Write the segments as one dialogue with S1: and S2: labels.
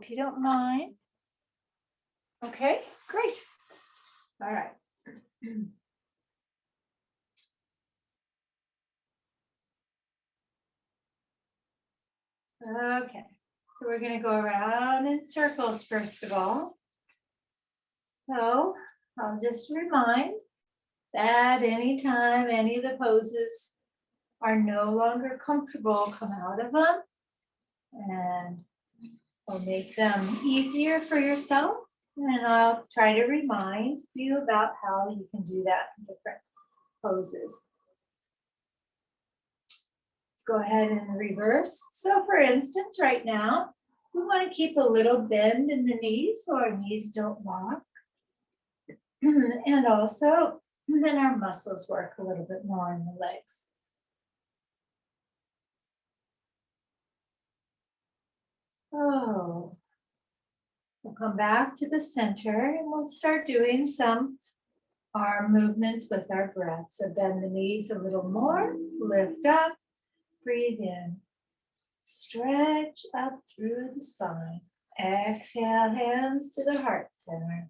S1: if you don't mind. Okay, great. All right. Okay, so we're going to go around in circles first of all. So I'll just remind that anytime any of the poses are no longer comfortable, come out of them and I'll make them easier for yourself. And I'll try to remind you about how you can do that in different poses. Let's go ahead and reverse. So for instance, right now, we want to keep a little bend in the knees so our knees don't lock. And also, then our muscles work a little bit more in the legs. So we'll come back to the center and we'll start doing some arm movements with our breath. So bend the knees a little more, lift up, breathe in, stretch up through the spine. Exhale, hands to the heart center.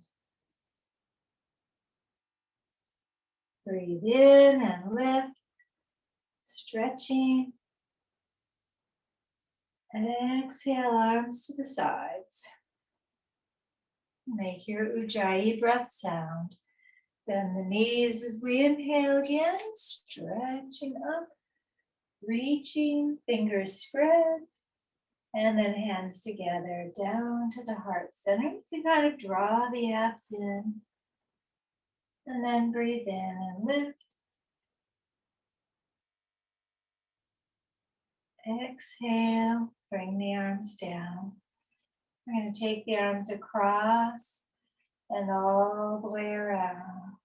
S1: Breathe in and lift, stretching. Exhale, arms to the sides. Make your Ujjayi breath sound. Bend the knees as we inhale again, stretching up, reaching, fingers spread, and then hands together down to the heart center. You can kind of draw the abs in, and then breathe in and lift. Exhale, bring the arms down. We're going to take the arms across and all the way around.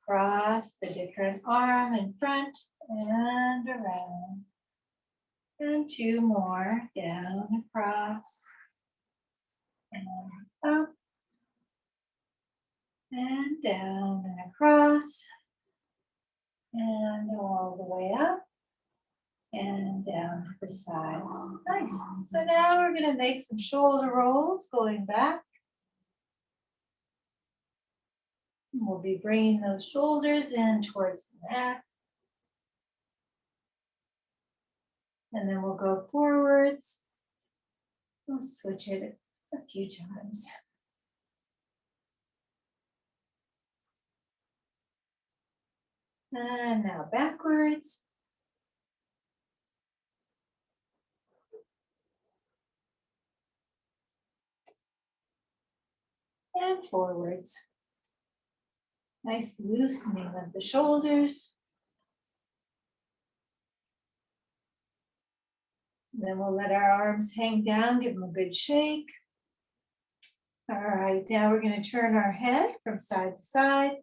S1: Across the different arm in front and around. And two more, down, across, and up, and down and across, and all the way up, and down to the sides. Nice. So now we're going to make some shoulder rolls going back. And we'll be bringing those shoulders in towards the mat. And then we'll go forwards. We'll switch it a few times. And now backwards. And forwards. Nice loosening of the shoulders. Then we'll let our arms hang down, give them a good shake. All right, now we're going to turn our head from side to side.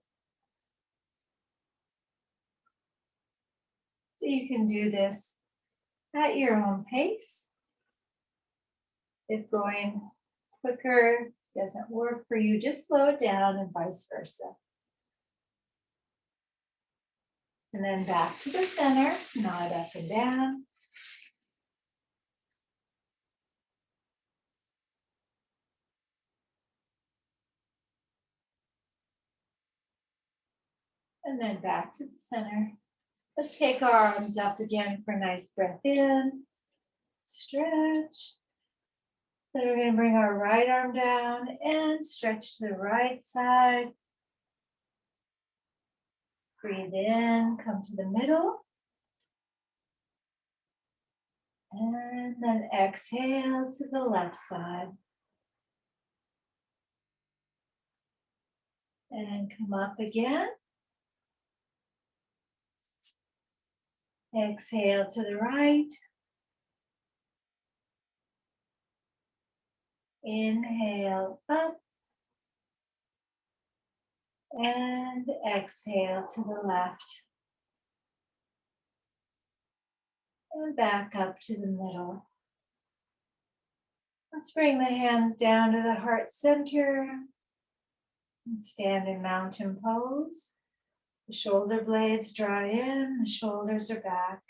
S1: So you can do this at your own pace. If going quicker doesn't work for you, just slow it down and vice versa. And then back to the center, nod up and down. And then back to the center. Let's take our arms up again for a nice breath in. Stretch. Then we're going to bring our right arm down and stretch to the right side. Breathe in, come to the middle. And then exhale to the left side. And come up again. Exhale to the right. Inhale up. And exhale to the left. And back up to the middle. Let's bring the hands down to the heart center. And stand in mountain pose. The shoulder blades draw in, the shoulders are back.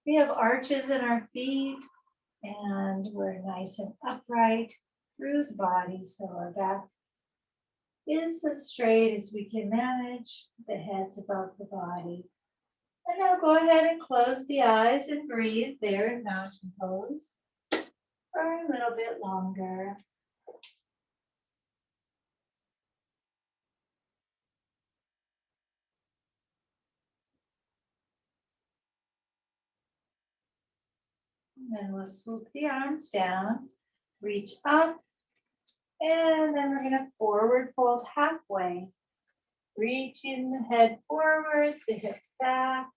S1: We have arches in our feet And we're nice and upright through the body, so our back is as straight as we can manage. The head's above the body. And now go ahead and close the eyes and breathe there in mountain pose for a little bit longer. And then we'll swoop the arms down, reach up, and then we're going to forward fold halfway. Reaching the head forward, the hips back,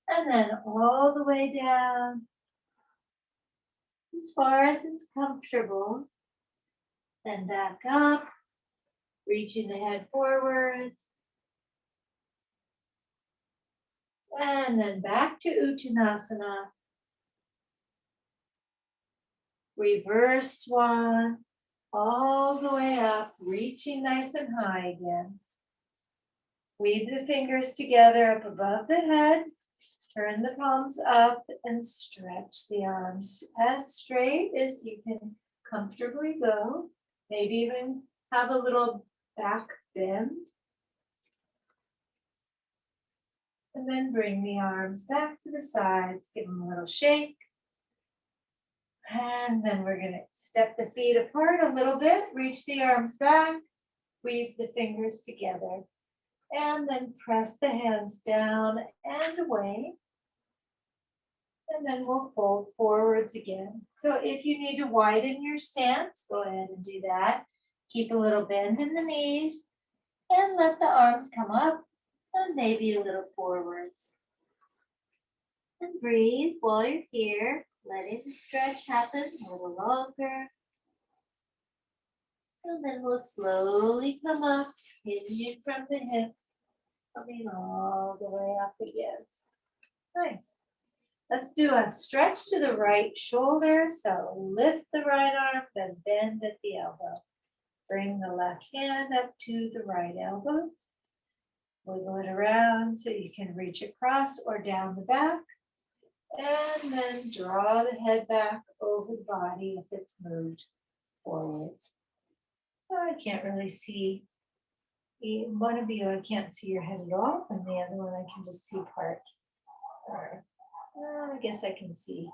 S1: and then all the way down as far as it's comfortable. Then back up, reaching the head forwards. And then back to Uttanasana. Reverse swan, all the way up, reaching nice and high again. Weave the fingers together up above the head. Turn the palms up and stretch the arms as straight as you can comfortably go. Maybe even have a little back bend. And then bring the arms back to the sides, give them a little shake. And then we're going to step the feet apart a little bit, reach the arms back, weave the fingers together, and then press the hands down and away. And then we'll fold forwards again. So if you need to widen your stance, go ahead and do that. Keep a little bend in the knees and let the arms come up and maybe a little forwards. And breathe while you're here, letting the stretch happen a little longer. And then we'll slowly come up, hinging from the hips, coming all the way up again. Nice. Let's do a stretch to the right shoulder. So lift the right arm, then bend at the elbow. Bring the left hand up to the right elbow. Wiggle it around so you can reach across or down the back. And then draw the head back over the body if it's moved forwards. So I can't really see one of you, I can't see your head at all, and the other one I can just see part. Or, I guess I can see.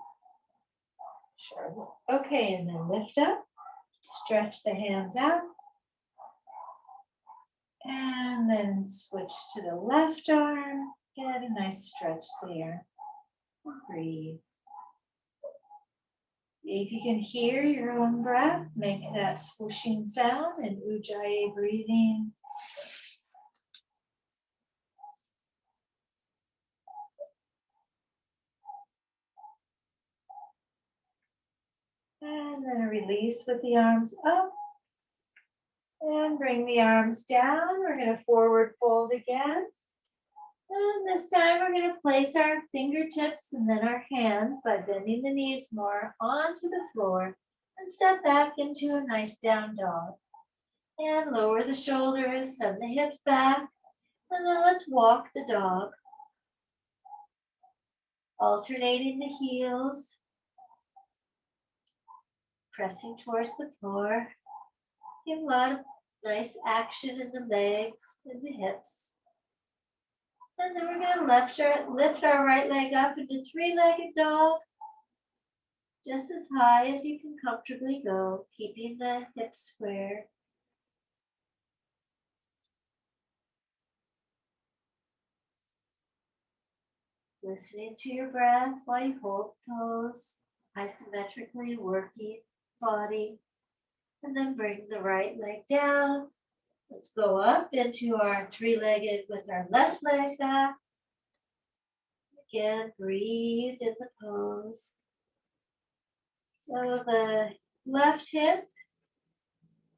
S1: Sure. Okay, and then lift up, stretch the hands out, and then switch to the left arm. Get a nice stretch there. Breathe. If you can hear your own breath, make that swooshing sound in Ujjayi breathing. And then release with the arms up. And bring the arms down. We're going to forward fold again. And this time we're going to place our fingertips and then our hands by bending the knees more onto the floor and step back into a nice down dog. And lower the shoulders, send the hips back, and then let's walk the dog. Alternating the heels, pressing towards the floor. Give a lot of nice action in the legs and the hips. And then we're going to lift our right leg up into three-legged dog, just as high as you can comfortably go, keeping the hips square. Listening to your breath while you hold pose, isometrically working body. And then bring the right leg down. Let's go up into our three-legged with our left leg back. Again, breathe in the pose. So the left hip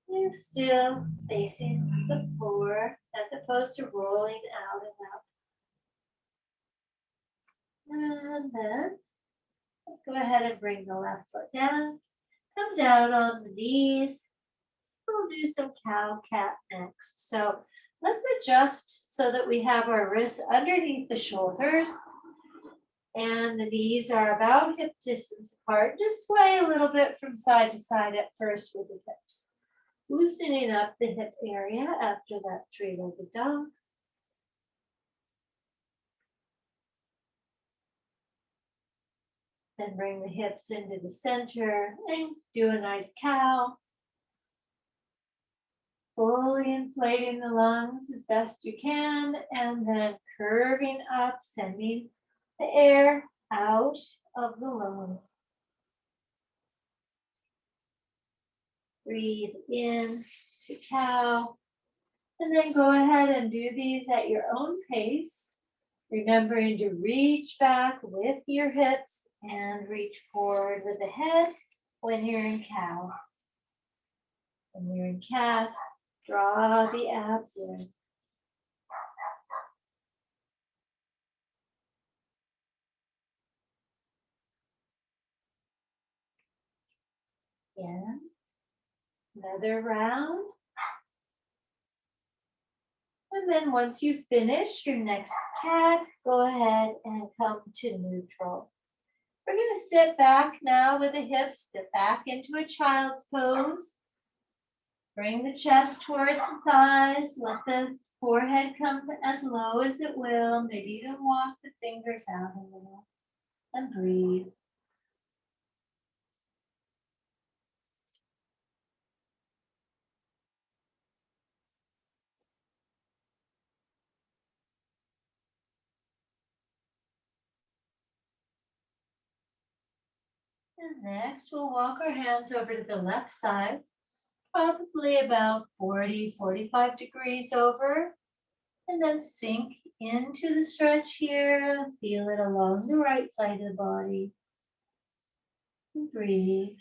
S1: is still facing the floor as opposed to rolling out and up. And then let's go ahead and bring the left foot down. Come down on the knees. We'll do some cow cat next. So let's adjust so that we have our wrists underneath the shoulders. And the knees are about hip distance apart. Just sway a little bit from side to side at first with the hips. Loosening up the hip area after that three-legged dog. Then bring the hips into the center and do a nice cow. Fully inflating the lungs as best you can, and then curving up, sending the air out of the lungs. Breathe in to cow, and then go ahead and do these at your own pace, remembering to reach back with your hips and reach forward with the head when you're in cow. When you're in cat, draw the abs in. Again, another round. And then once you finish your next cat, go ahead and come to neutral. We're going to sit back now with the hips, step back into a child's pose. Bring the chest towards the thighs. Let the forehead come as low as it will. Maybe you can walk the fingers out a little and breathe. And next, we'll walk our hands over to the left side, probably about 45 degrees over. And then sink into the stretch here. Feel it along the right side of the body. And breathe.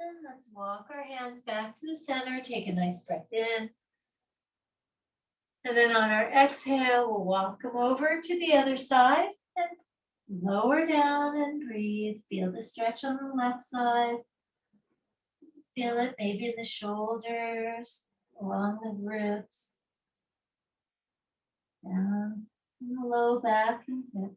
S1: And let's walk our hands back to the center. Take a nice breath in. And then on our exhale, we'll walk them over to the other side and lower down and breathe. Feel the stretch on the left side. Feel it maybe in the shoulders, along the ribs, down in the low back and hip.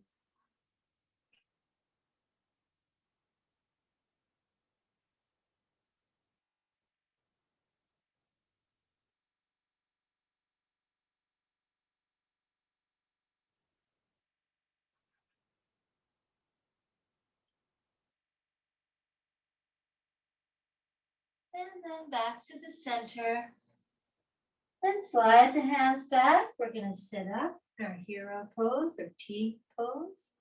S1: And then back to the center. Then slide the hands back. We're going to sit up in our hero pose or T pose.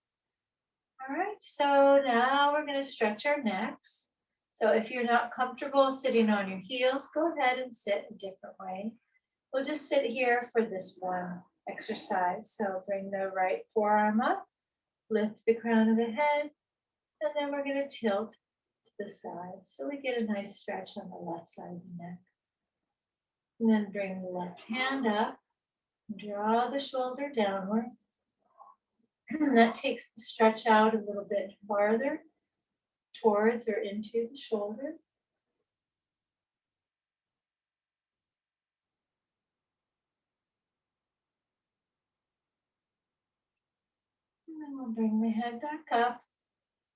S1: All right, so now we're going to stretch our necks. So if you're not comfortable sitting on your heels, go ahead and sit a different way. We'll just sit here for this one exercise. So bring the right forearm up, lift the crown of the head, and then we're going to tilt to the side. So we get a nice stretch on the left side of the neck. And then bring the left hand up, draw the shoulder downward. And that takes the stretch out a little bit farther towards or into the shoulder. And then we'll bring the head back up,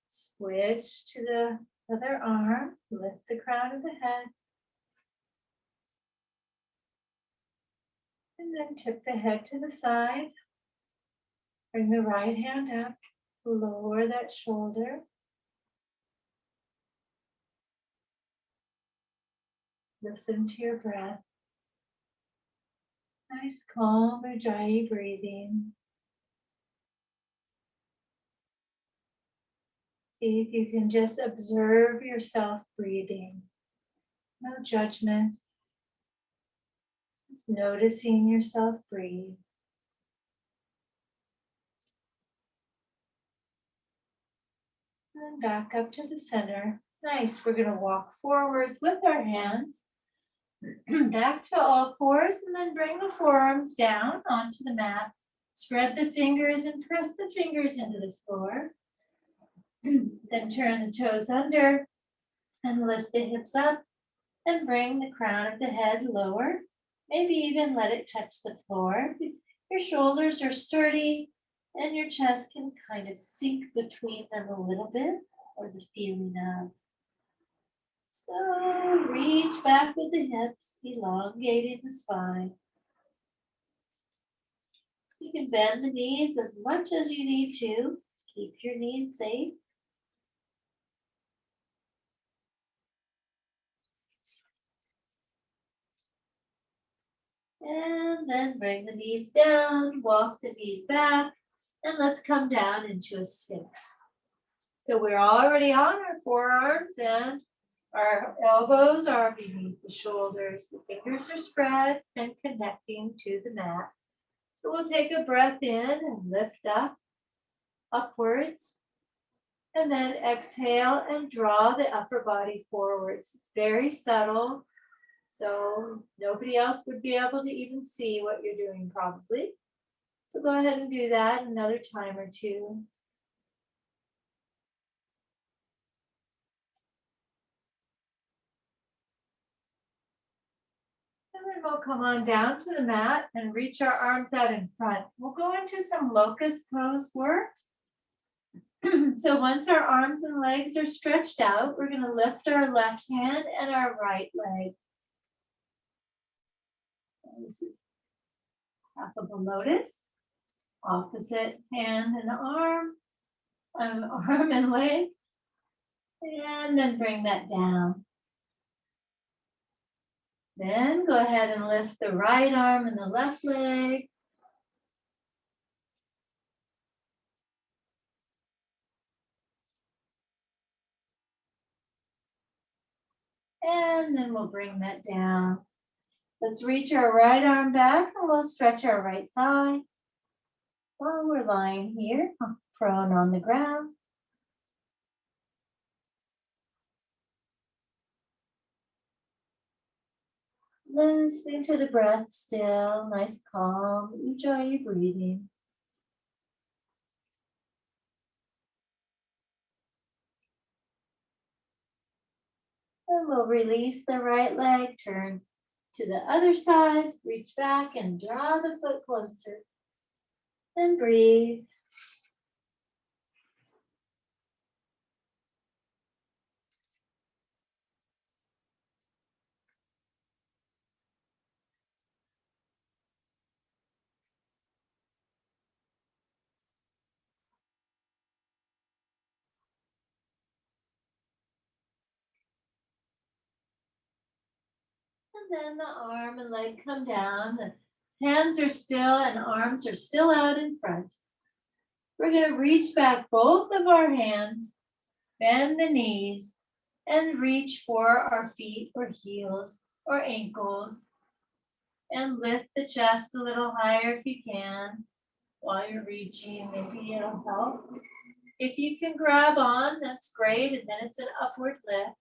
S1: switch to the other arm, lift the crown of the head, and then tip the head to the side. Bring the right hand up, lower that shoulder. Listen to your breath. Nice, calm, Ujjayi breathing. See if you can just observe yourself breathing. No judgment. Just noticing yourself breathe. And back up to the center. Nice. We're going to walk forwards with our hands. Back to all fours, and then bring the forearms down onto the mat. Spread the fingers and press the fingers into the floor. Then turn the toes under and lift the hips up and bring the crown of the head lower. Maybe even let it touch the floor. Your shoulders are sturdy and your chest can kind of sink between them a little bit, or the feeling of. So reach back with the hips, elongating the spine. You can bend the knees as much as you need to. Keep your knees safe. And then bring the knees down, walk the knees back, and let's come down into a sphinx. So we're already on our forearms and our elbows are beneath the shoulders. The fingers are spread and connecting to the mat. So we'll take a breath in and lift up, upwards. And then exhale and draw the upper body forwards. It's very subtle, so nobody else would be able to even see what you're doing probably. So go ahead and do that another time or two. And then we'll come on down to the mat and reach our arms out in front. We'll go into some locust pose work. So once our arms and legs are stretched out, we're going to lift our left hand and our right leg. This is half of a lotus. Opposite hand and arm and leg. And then bring that down. Then go ahead and lift the right arm and the left leg. And then we'll bring that down. Let's reach our right arm back and we'll stretch our right thigh while we're lying here, prone on the ground. Listening to the breath still, nice calm. Enjoy your breathing. And we'll release the right leg, turn to the other side, reach back and draw the foot closer. And breathe. And then the arm and leg come down. The hands are still and arms are still out in front. We're going to reach back both of our hands, bend the knees, and reach for our feet or heels or ankles. And lift the chest a little higher if you can while you're reaching. Maybe it'll help. If you can grab on, that's great, and then it's an upward lift.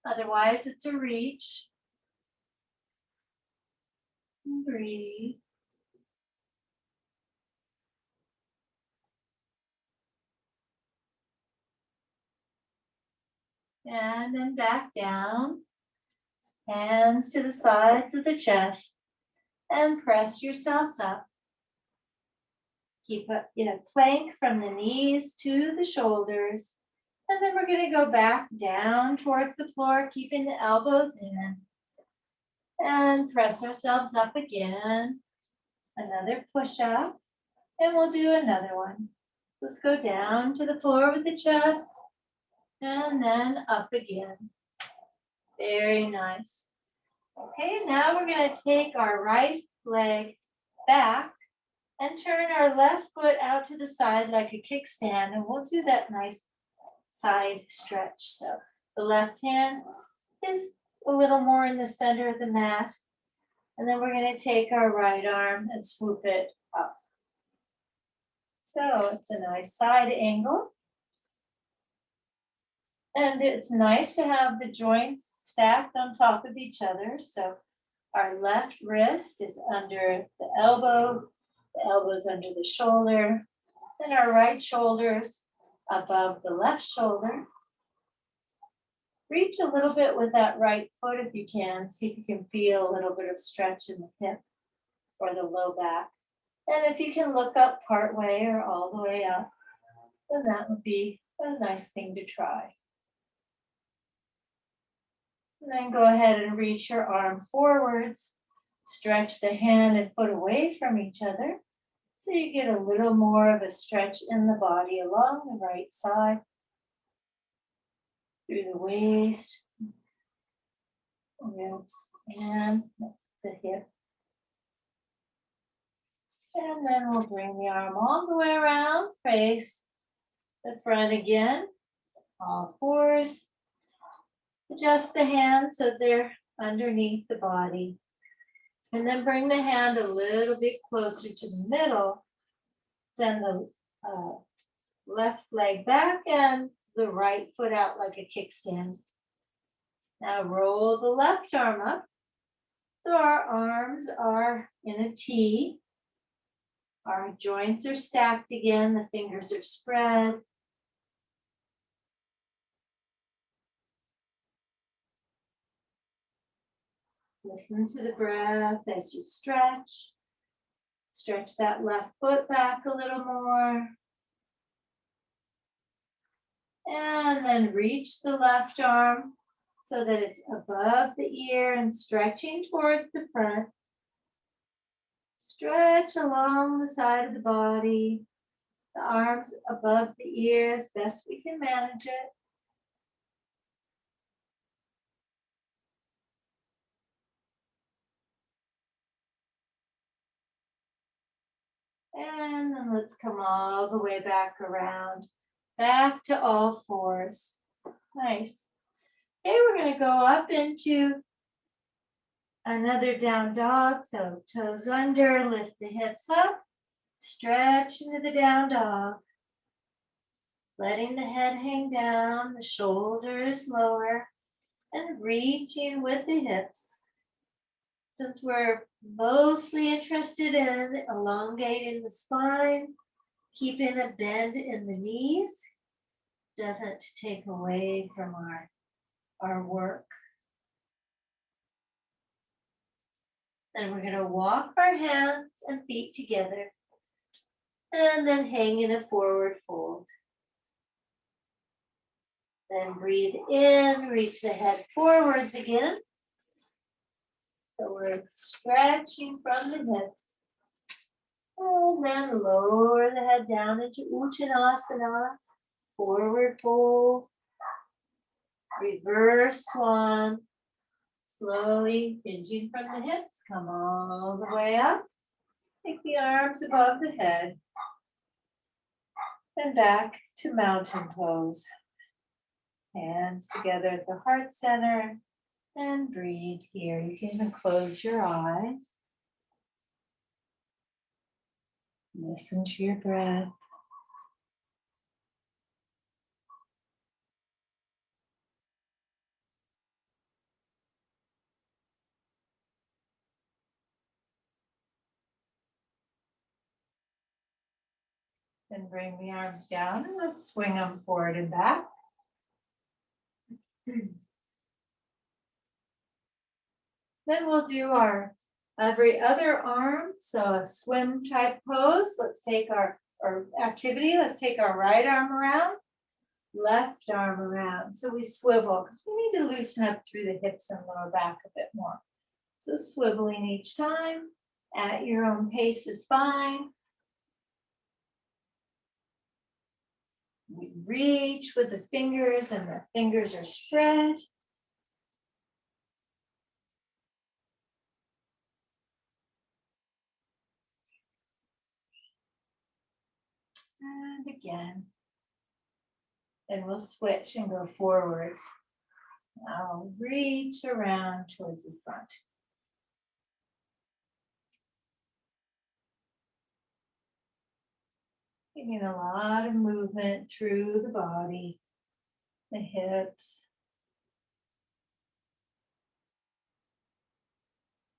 S1: Otherwise, it's a reach. Breathe. And then back down. Hands to the sides of the chest. And press yourselves up. Keep in a plank from the knees to the shoulders. And then we're going to go back down towards the floor, keeping the elbows in. And press ourselves up again. Another push up. And we'll do another one. Let's go down to the floor with the chest. And then up again. Very nice. Okay, now we're going to take our right leg back and turn our left foot out to the side like a kickstand. And we'll do that nice side stretch. So the left hand is a little more in the center of the mat. And then we're going to take our right arm and swoop it up. So it's a nice side angle. And it's nice to have the joints stacked on top of each other. So our left wrist is under the elbow's under the shoulder, and our right shoulder's above the left shoulder. Reach a little bit with that right foot if you can. See if you can feel a little bit of stretch in the hip or the low back. And if you can look up part way or all the way up, then that would be a nice thing to try. And then go ahead and reach your arm forwards. Stretch the hand and foot away from each other so you get a little more of a stretch in the body along the right side, through the waist, ribs, and the hip. And then we'll bring the arm all the way around, face the front again, all fours. Adjust the hands so they're underneath the body. And then bring the hand a little bit closer to the middle. Send the left leg back and the right foot out like a kickstand. Now roll the left arm up. So our arms are in a T. Our joints are stacked again. The fingers are spread. Listen to the breath as you stretch. Stretch that left foot back a little more. And then reach the left arm so that it's above the ear and stretching towards the front. Stretch along the side of the body. The arms above the ear as best we can manage it. And then let's come all the way back around, back to all fours. Nice. Okay, we're going to go up into another down dog. So toes under, lift the hips up, stretch into the down dog. Letting the head hang down, the shoulders lower, and reaching with the hips. Since we're mostly interested in elongating the spine, keeping a bend in the knees doesn't take away from our work. Then we're going to walk our hands and feet together and then hang in a forward fold. Then breathe in, reach the head forwards again. So we're stretching from the hips. And then lower the head down into Uttanasana, forward fold, reverse swan. Slowly hinging from the hips, come all the way up. Take the arms above the head. And back to mountain pose. Hands together at the heart center. And breathe here. You can even close your eyes. Listen to your breath. Then bring the arms down and let's swing them forward and back. Then we'll do our every other arm, so a swim type pose. Let's take our activity. Let's take our right arm around, left arm around. So we swivel because we need to loosen up through the hips and lower back a bit more. So swiveling each time at your own pace is fine. We reach with the fingers and the fingers are spread. And again. Then we'll switch and go forwards. Now reach around towards the front. Getting a lot of movement through the body. the hips.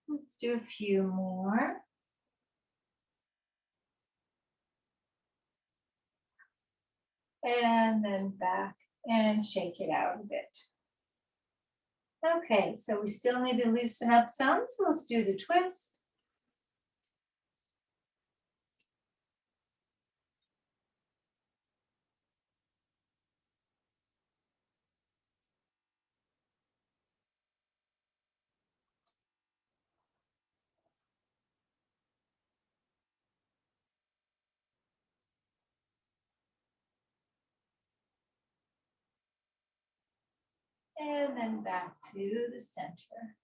S1: Let's do a few more. And then back and shake it out a bit. Okay, so we still need to loosen up some, so let's do the twist. And then back to the center.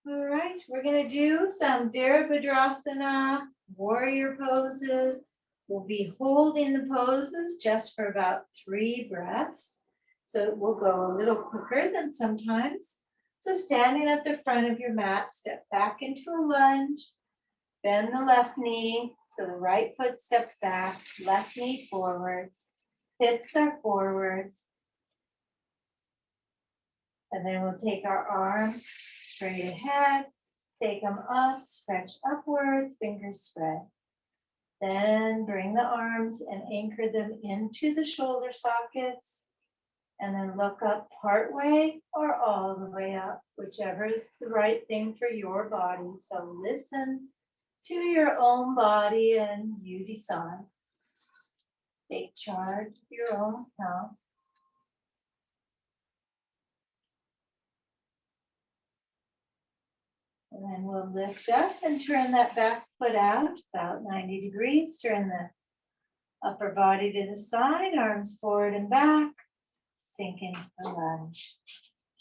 S1: All right, we're gonna do some Virabhadrasana, warrior poses. We'll be holding the poses just for about 3 breaths. So it will go a little quicker than sometimes. So standing at the front of your mat, step back into a lunge, bend the left knee, so the right foot steps back, left knee forwards, hips are forwards. And then we'll take our arms straight ahead, take them up, stretch upwards, fingers spread. Then bring the arms and anchor them into the shoulder sockets. And then look up part way or all the way up, whichever is the right thing for your body. So listen to your own body and you decide. Take charge of your own health. And then we'll lift up and turn that back foot out about 90 degrees. Turn the upper body to the side, arms forward and back. Sink into the lunge.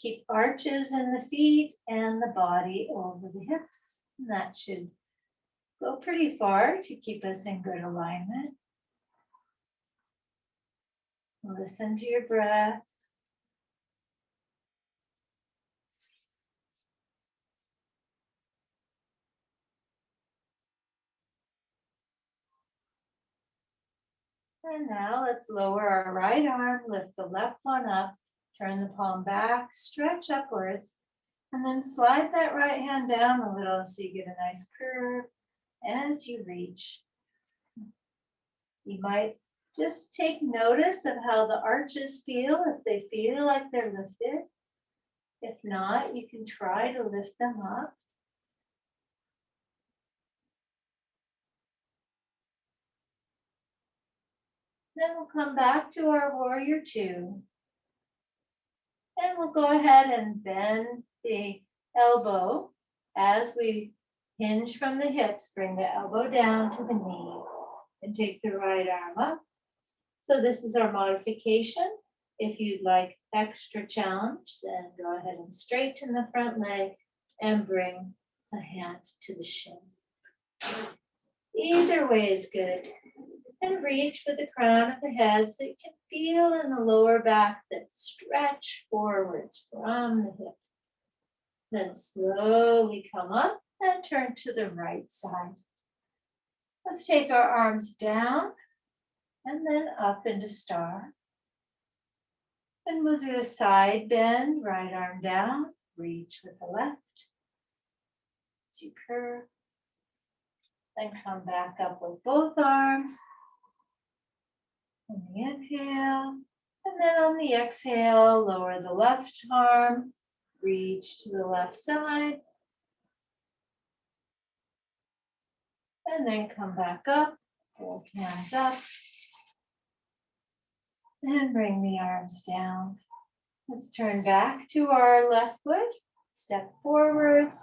S1: Keep arches in the feet and the body over the hips. And that should go pretty far to keep us in good alignment. Listen to your breath. And now let's lower our right arm, lift the left one up, turn the palm back, stretch upwards, and then slide that right hand down a little so you get a nice curve as you reach. You might just take notice of how the arches feel, if they feel like they're lifted. If not, you can try to lift them up. Then we'll come back to our warrior 2. And we'll go ahead and bend the elbow as we hinge from the hips. Bring the elbow down to the knee and take the right arm up. So this is our modification. If you'd like extra challenge, then go ahead and straighten the front leg and bring the hand to the shin. Either way is good. And reach with the crown of the head so you can feel in the lower back that stretch forwards from the hip. Then slowly come up and turn to the right side. Let's take our arms down and then up into star. And we'll do a side bend, right arm down, reach with the left. As you curve. Then come back up with both arms. On the inhale, and then on the exhale, lower the left arm, reach to the left side, and then come back up, both hands up, and bring the arms down. Let's turn back to our left foot, step forwards,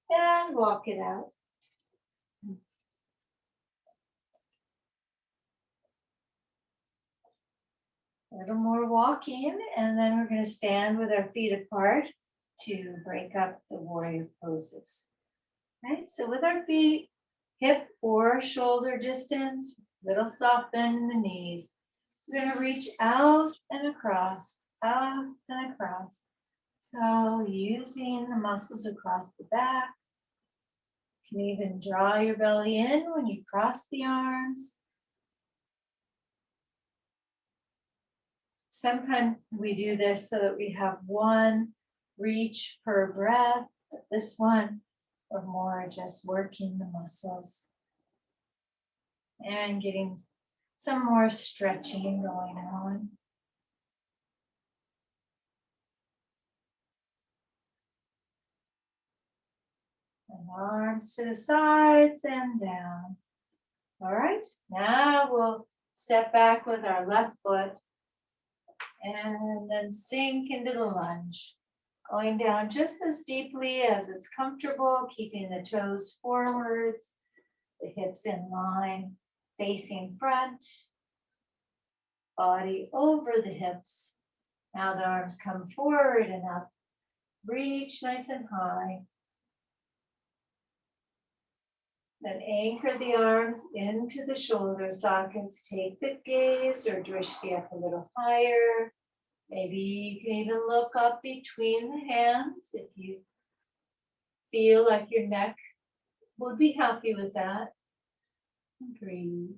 S1: and walk it out. A little more walking, and then we're going to stand with our feet apart to break up the warrior poses. Right, so with our feet hip or shoulder distance, little soften in the knees. We're going to reach out and across, out and across. So using the muscles across the back. You can even draw your belly in when you cross the arms. Sometimes we do this so that we have one reach per breath, but this one or more just working the muscles and getting some more stretching going on. And arms to the sides and down. All right, now we'll step back with our left foot and then sink into the lunge. Going down just as deeply as it's comfortable, keeping the toes forwards, the hips in line, facing front, body over the hips. Now the arms come forward and up. Reach nice and high. Then anchor the arms into the shoulder sockets. Take the gaze or drishti up a little higher. Maybe you can even look up between the hands if you feel like your neck would be happy with that. Breathe.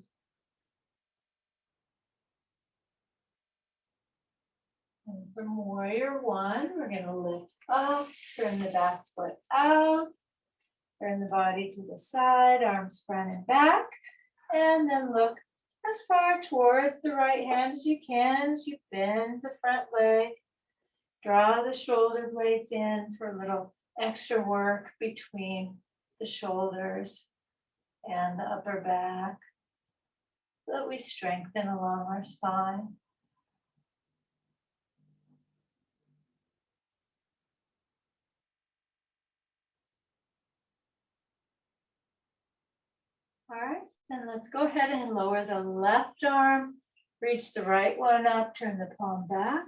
S1: And from warrior one, we're going to lift up, turn the back foot out, turn the body to the side, arms front and back, and then look as far towards the right hand as you can as you bend the front leg. Draw the shoulder blades in for a little extra work between the shoulders and the upper back so that we strengthen along our spine. All right, then let's go ahead and lower the left arm, reach the right one up, turn the palm back,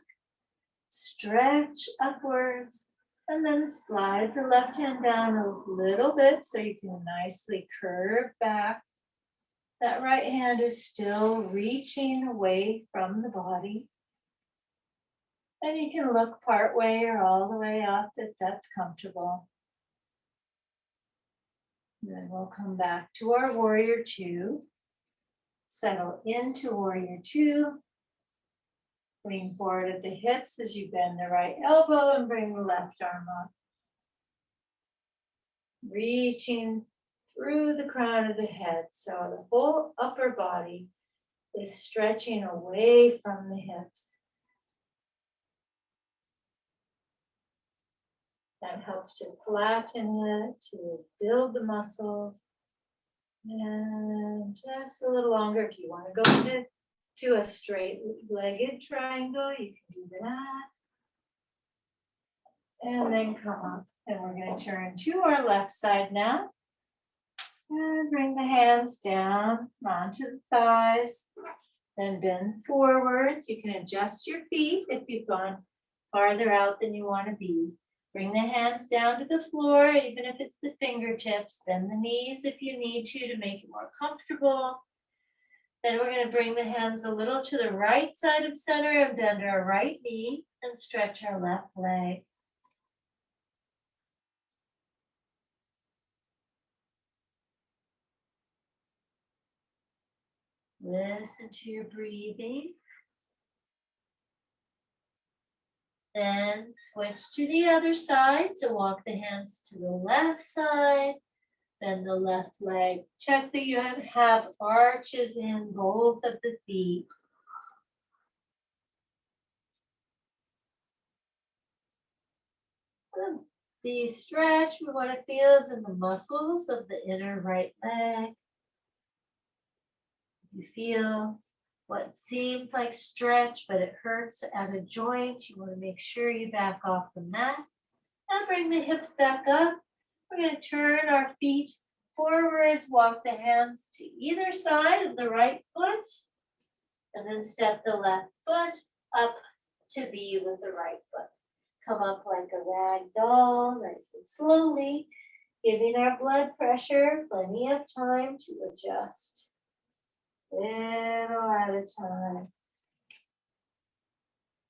S1: stretch upwards, and then slide the left hand down a little bit so you can nicely curve back. That right hand is still reaching away from the body. And you can look part way or all the way up if that's comfortable. Then we'll come back to our warrior two. Settle into warrior two. Lean forward at the hips as you bend the right elbow and bring the left arm up. Reaching through the crown of the head. So the whole upper body is stretching away from the hips. That helps to flatten it, to build the muscles. And just a little longer if you want to go to a straight-legged triangle, you can do that. And then come up. And we're going to turn to our left side now. And bring the hands down onto the thighs. Then bend forwards. You can adjust your feet if you've gone farther out than you want to be. Bring the hands down to the floor, even if it's the fingertips. Bend the knees if you need to make it more comfortable. Then we're going to bring the hands a little to the right side of center and bend our right knee and stretch our left leg. Listen to your breathing. Then switch to the other side. So walk the hands to the left side, then the left leg. Check that you have arches in both of the feet. The stretch, we want to feel is in the muscles of the inner right leg. You feel what seems like stretch, but it hurts at a joint. You want to make sure you back off the mat. Now bring the hips back up. We're going to turn our feet forwards, walk the hands to either side of the right foot, and then step the left foot up to be with the right foot. Come up like a rag doll, nice and slowly, giving our blood pressure plenty of time to adjust. Little at a time.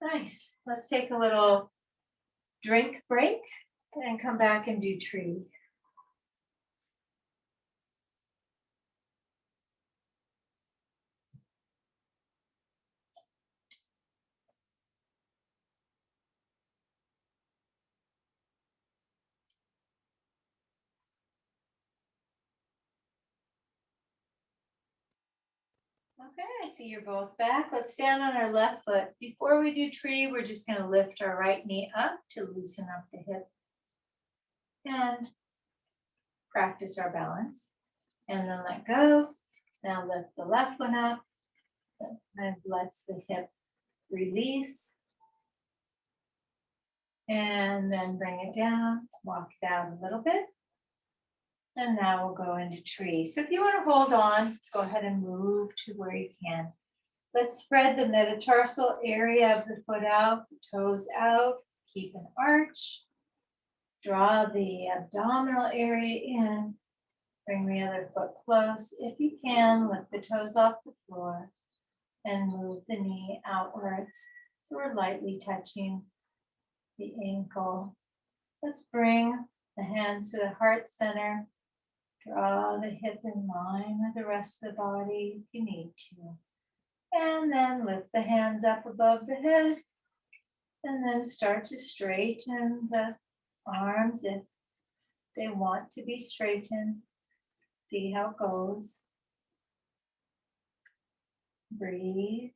S1: Nice. Let's take a little drink break and come back and do tree. Okay, I see you're both back. Let's stand on our left foot. Before we do tree, we're just going to lift our right knee up to loosen up the hip and practice our balance. And then let go. Now lift the left one up. That kind of lets the hip release. And then bring it down, walk it out a little bit. And now we'll go into tree. So if you want to hold on, go ahead and move to where you can. Let's spread the metatarsal area of the foot out, the toes out, keep an arch. Draw the abdominal area in. Bring the other foot close. If you can, lift the toes off the floor and move the knee outwards. So we're lightly touching the ankle. Let's bring the hands to the heart center. Draw the hip in line with the rest of the body if you need to. And then lift the hands up above the head. And then start to straighten the arms if they want to be straightened. See how it goes. Breathe.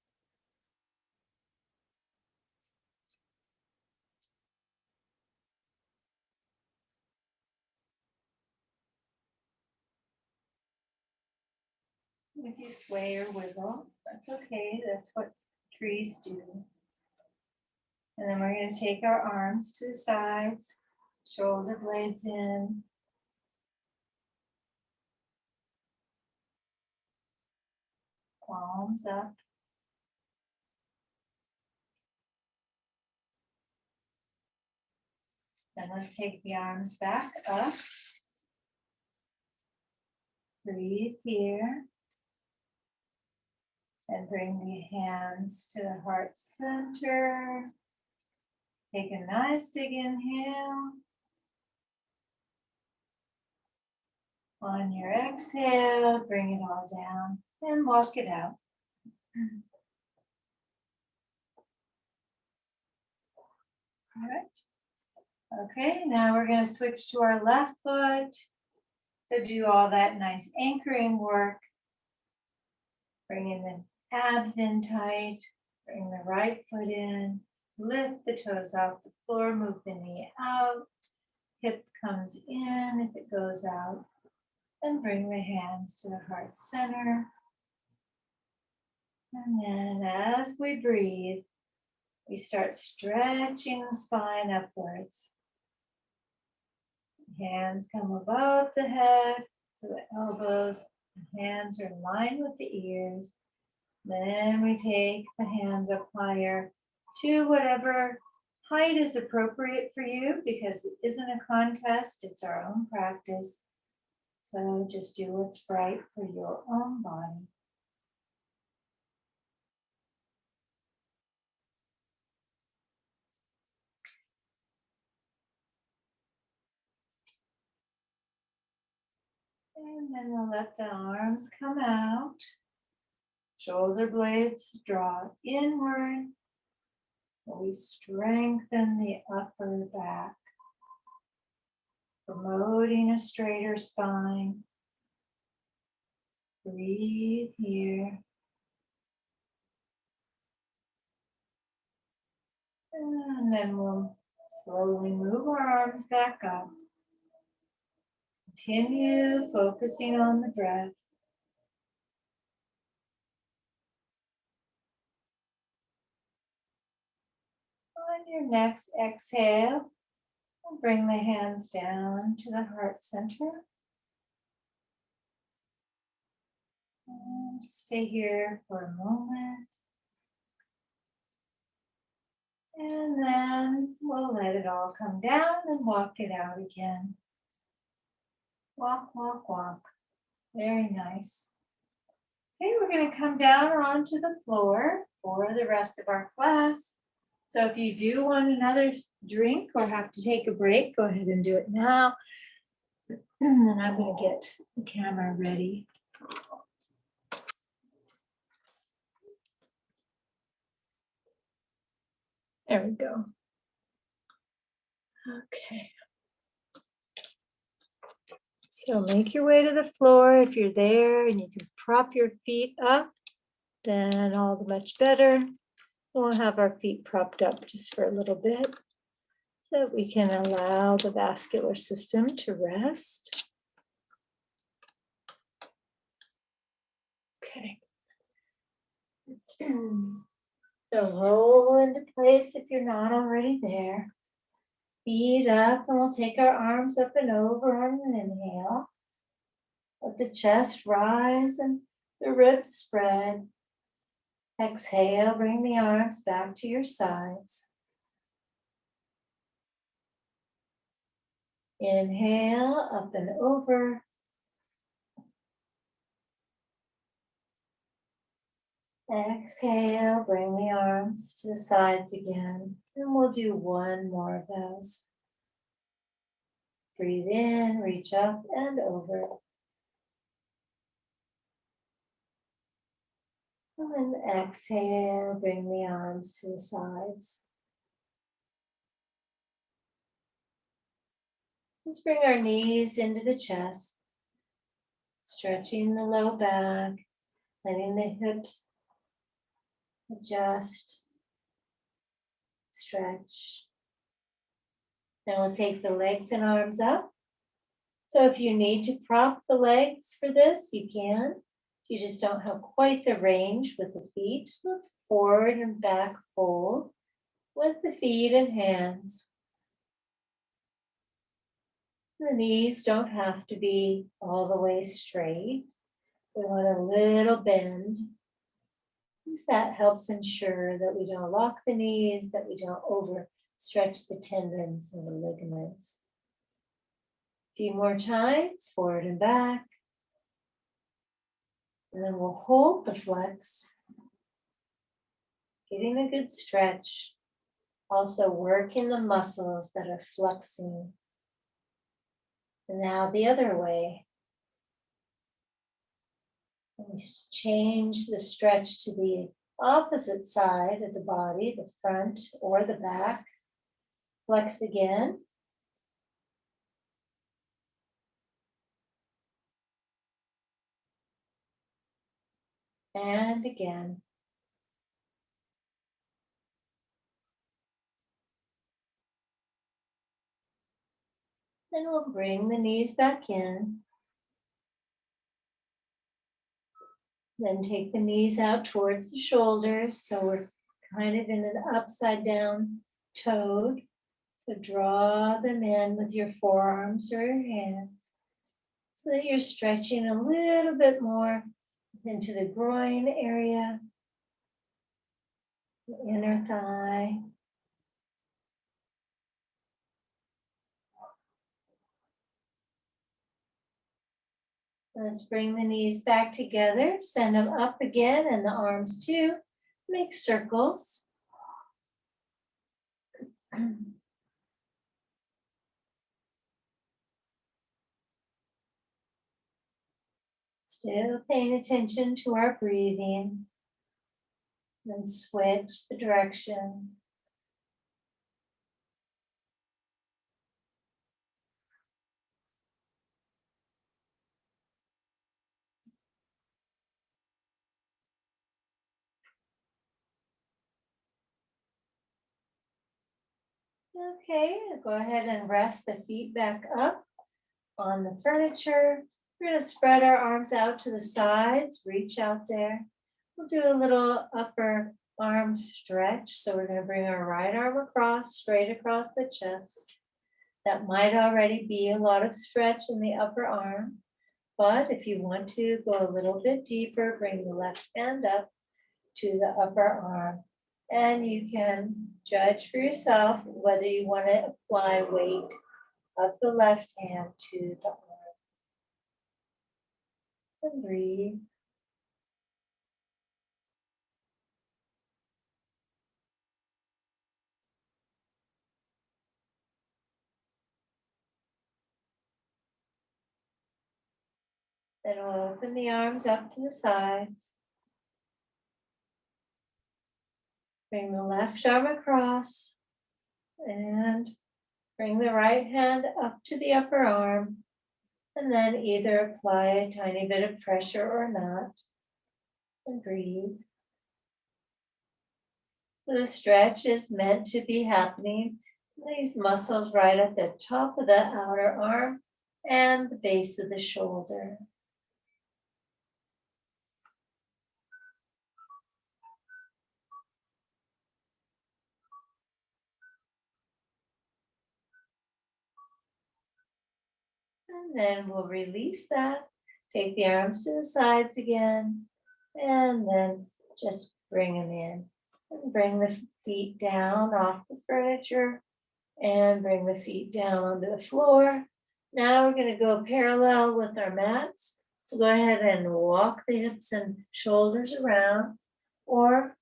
S1: If you sway or wiggle, that's okay. That's what trees do. And then we're going to take our arms to the sides, shoulder blades in. Palms up. Then let's take the arms back up. Breathe here. And bring the hands to the heart center. Take a nice big inhale. On your exhale, bring it all down and walk it out. All right. Okay, now we're going to switch to our left foot. So do all that nice anchoring work. Bring in the abs in tight. Bring the right foot in. Lift the toes off the floor. Move the knee out. Hip comes in if it goes out. And bring the hands to the heart center. And then as we breathe, we start stretching the spine upwards. Hands come above the head, so the elbows and hands are in line with the ears. Then we take the hands up higher to whatever height is appropriate for you, because it isn't a contest, it's our own practice. So just do what's right for your own body. And then we'll let the arms come out. Shoulder blades draw inward. We strengthen the upper back, promoting a straighter spine. Breathe here. And then we'll slowly move our arms back up. Continue focusing on the breath. On your next exhale, we'll bring the hands down to the heart center. And stay here for a moment. And then we'll let it all come down and walk it out again. Walk, walk, walk. Very nice. Okay, we're going to come down onto the floor for the rest of our class. So if you do want another drink or have to take a break, go ahead and do it now. And then I'm going to get the camera ready. There we go. Okay. So make your way to the floor if you're there, and you can prop your feet up then all the much better. We'll have our feet propped up just for a little bit so that we can allow the vascular system to rest. Okay. So roll into place if you're not already there. Feet up, and we'll take our arms up and over on an inhale. Let the chest rise and the ribs spread. Exhale, bring the arms back to your sides. Inhale, up and over. Exhale, bring the arms to the sides again. And we'll do one more of those. Breathe in, reach up and over. And then exhale, bring the arms to the sides. Let's bring our knees into the chest, stretching the low back, letting the hips adjust, stretch. Then we'll take the legs and arms up. So if you need to prop the legs for this, you can. You just don't have quite the range with the feet. So let's forward and back fold with the feet and hands. The knees don't have to be all the way straight. We want a little bend. Because that helps ensure that we don't lock the knees, that we don't overstretch the tendons and the ligaments. A few more times, forward and back. And then we'll hold the flex, getting a good stretch. Also working the muscles that are flexing. And now the other way. And we change the stretch to the opposite side of the body, the front or the back. Flex again. And again. Then we'll bring the knees back in. Then take the knees out towards the shoulders. So we're kind of in an upside down toad. So draw them in with your forearms or your hands. So that you're stretching a little bit more into the groin area, the inner thigh. Let's bring the knees back together, send them up again, and the arms too. Make circles. Still paying attention to our breathing. Then switch the direction. Okay, go ahead and rest the feet back up on the furniture. We're going to spread our arms out to the sides, reach out there. We'll do a little upper arm stretch. So we're going to bring our right arm across, straight across the chest. That might already be a lot of stretch in the upper arm. But if you want to go a little bit deeper, bring the left hand up to the upper arm. And you can judge for yourself whether you want to apply weight of the left hand to the arm. And breathe. Then we'll open the arms up to the sides. Bring the left arm across and bring the right hand up to the upper arm. And then either apply a tiny bit of pressure or not. And breathe. The stretch is meant to be happening. These muscles right at the top of the outer arm and the base of the shoulder. And then we'll release that. Take the arms to the sides again. And then just bring them in. And bring the feet down off the furniture. And bring the feet down onto the floor. Now we're going to go parallel with our mats. So go ahead and walk the hips and shoulders around. Or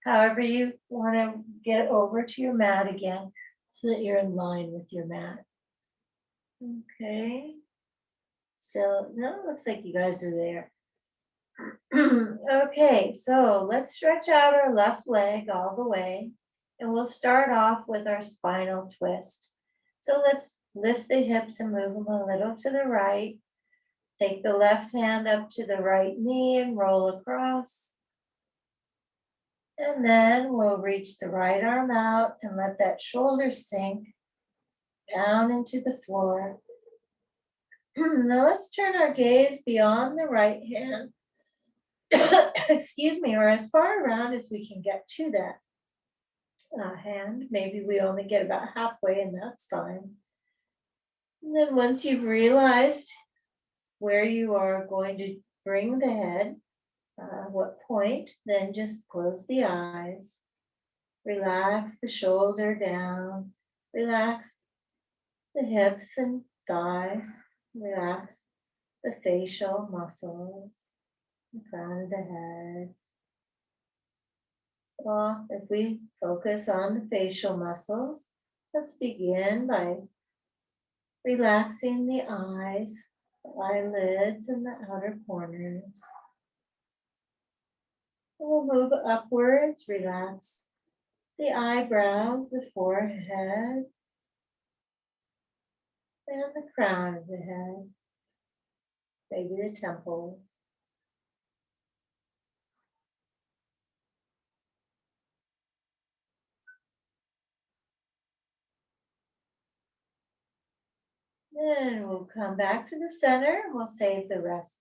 S1: however you want to get over to your mat again so that you're in line with your mat. Okay. So now it looks like you guys are there. Okay, so let's stretch out our left leg all the way. And we'll start off with our spinal twist. So let's lift the hips and move them a little to the right. Take the left hand up to the right knee and roll across. And then we'll reach the right arm out and let that shoulder sink down into the floor. Now let's turn our gaze beyond the right hand. Excuse me, or as far around as we can get to that hand. Maybe we only get about halfway, and that's fine. And then once you've realized where you are going to bring the head, what point, then just close the eyes. Relax the shoulder down. Relax the hips and thighs. Relax the facial muscles, the crown of the head. Well, if we focus on the facial muscles, let's begin by relaxing the eyes, the eyelids, and the outer corners. We'll move upwards, relax the eyebrows, the forehead, and the crown of the head, maybe the temples. Then we'll come back to the center and we'll save the rest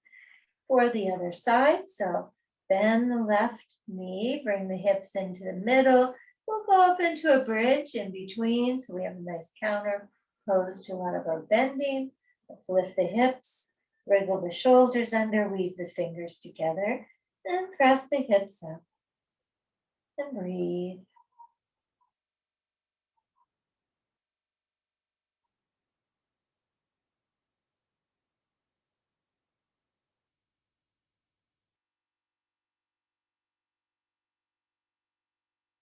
S1: for the other side. So bend the left knee, bring the hips into the middle. We'll go up into a bridge in between. So we have a nice counter pose to a lot of our bending. Let's lift the hips, wriggle the shoulders under, weave the fingers together, and press the hips up. And breathe.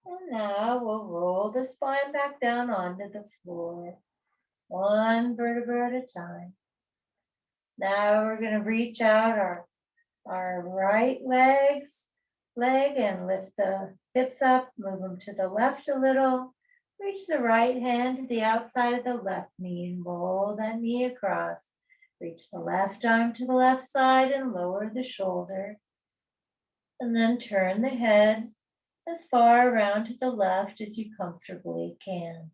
S1: And now we'll roll the spine back down onto the floor, one vertebra at a time. Now we're going to reach out our right leg and lift the hips up, move them to the left a little. Reach the right hand to the outside of the left knee and roll that knee across. Reach the left arm to the left side and lower the shoulder. And then turn the head as far around to the left as you comfortably can.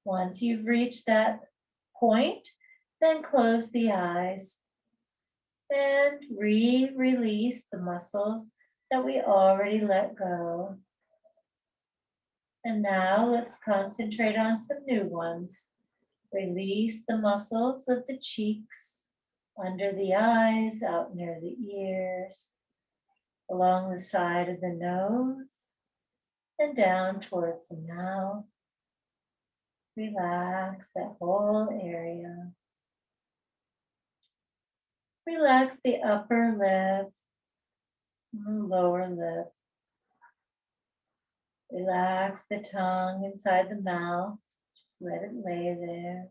S1: Once you've reached that point, then close the eyes and release the muscles that we already let go. And now let's concentrate on some new ones. Release the muscles of the cheeks, under the eyes, out near the ears, along the side of the nose, and down towards the mouth. Relax that whole area. Relax the upper lip and the lower lip. Relax the tongue inside the mouth. Just let it lay there.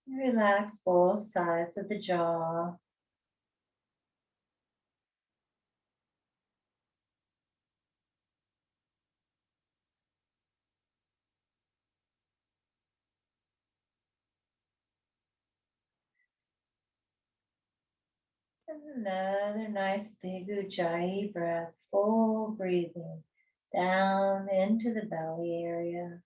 S1: Relax both sides of the jaw. And another nice big Ujjayi breath, full breathing down into the belly area.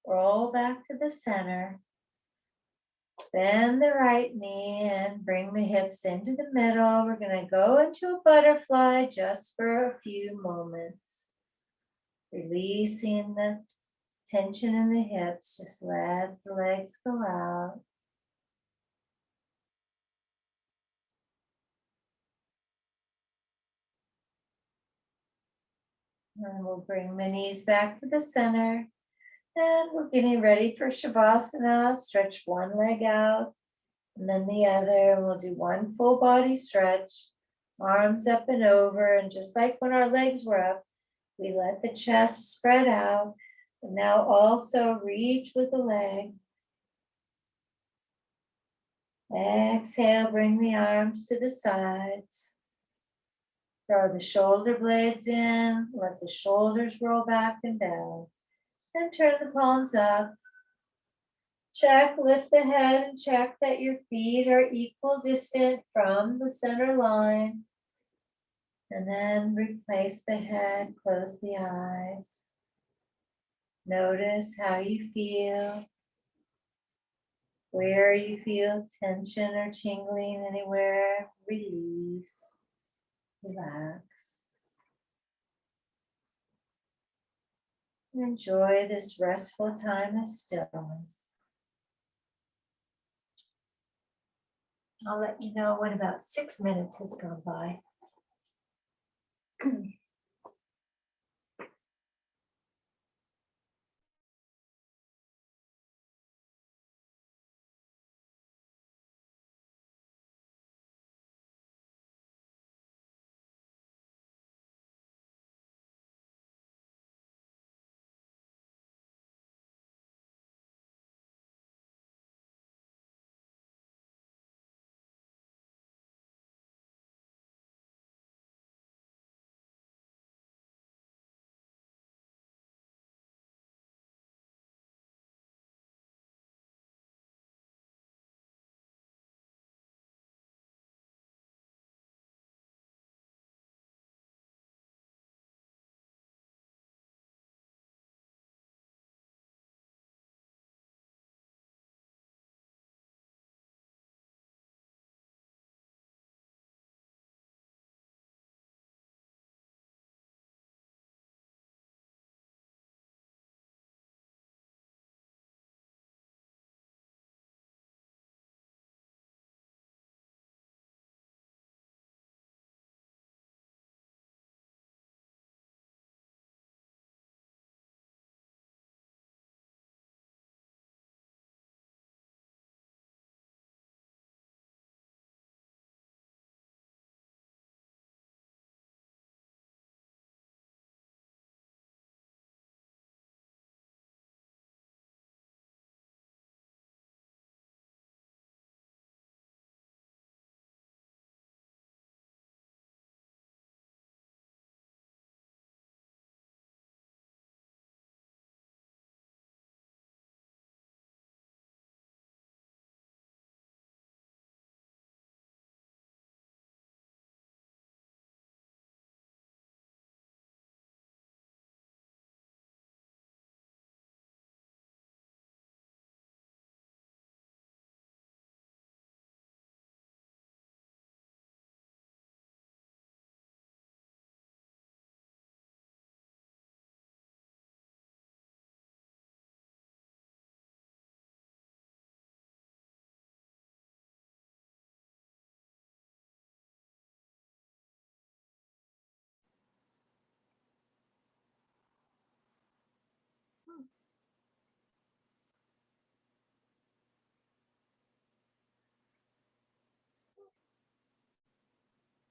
S1: Roll back to the center. Bend the right knee and bring the hips into the middle. We're going to go into a butterfly just for a few moments. Releasing the tension in the hips. Just let the legs go out. And we'll bring the knees back to the center. And we're getting ready for Shavasana. Stretch one leg out and then the other. And we'll do one full body stretch. Arms up and over. And just like when our legs were up, we let the chest spread out. And now also reach with the legs. Exhale, bring the arms to the sides. Throw the shoulder blades in. Let the shoulders roll back and down. And turn the palms up. Check, lift the head and check that your feet are equal distant from the center line. And then replace the head, close the eyes. Notice how you feel. Where you feel tension or tingling anywhere, release, relax. Enjoy this restful time of stillness. I'll let you know when about 6 minutes has gone by.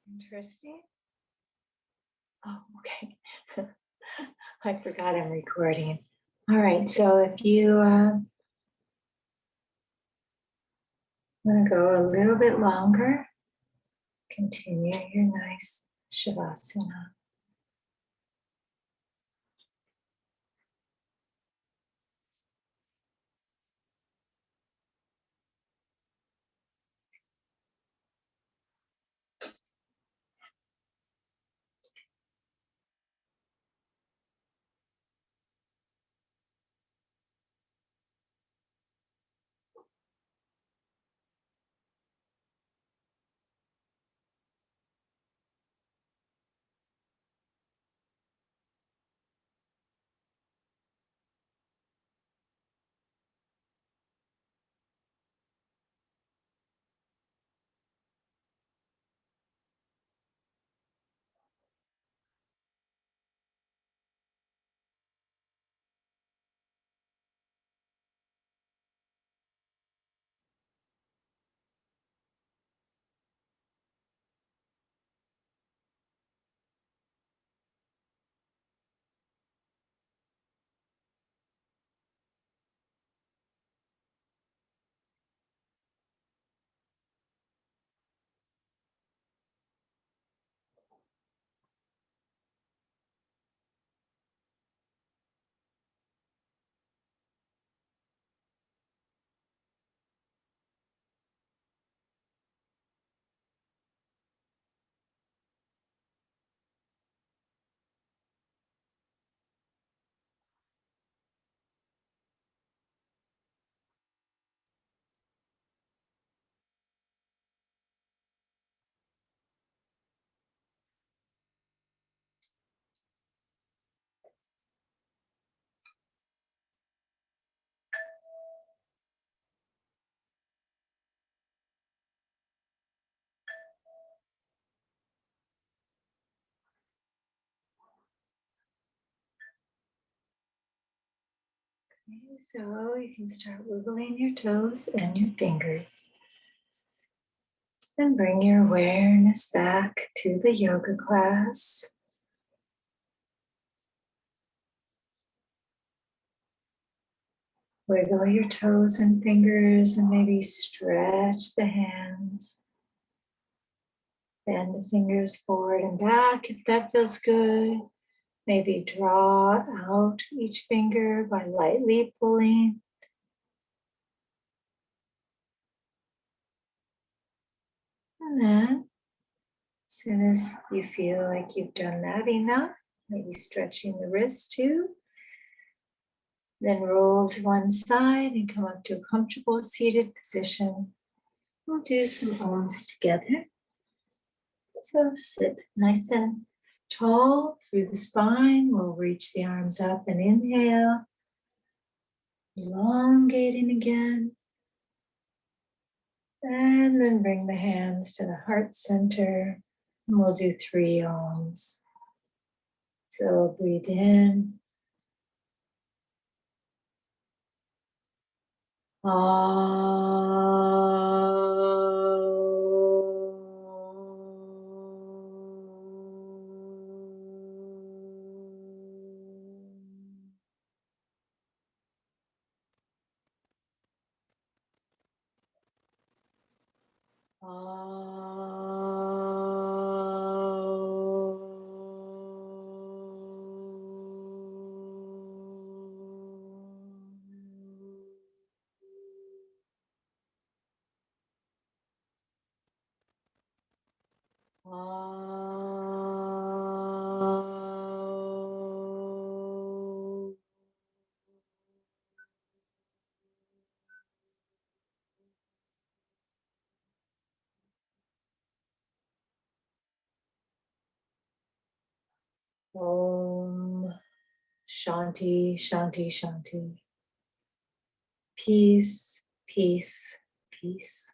S1: Interesting. Oh, okay. I forgot I'm recording. All right, so if you want to go a little bit longer, continue your nice Shavasana. Okay, so you can start wiggling your toes and your fingers. And bring your awareness back to the yoga class. Wiggle your toes and fingers and maybe stretch the hands. Bend the fingers forward and back if that feels good. Maybe draw out each finger by lightly pulling. And then, as soon as you feel like you've done that enough, maybe stretching the wrist too. Then roll to one side and come up to a comfortable seated position. We'll do some Oms together. So sit nice and tall through the spine. We'll reach the arms up and inhale. Elongating again. And then bring the hands to the heart center. And we'll do 3 Oms. So breathe in. Om Shanti, Shanti, Shanti. Peace, peace, peace.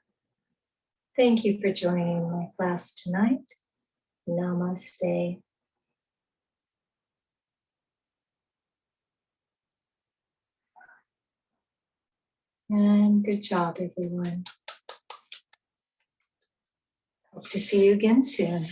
S1: Thank you for joining my class tonight. Namaste. And good job, everyone. Hope to see you again soon.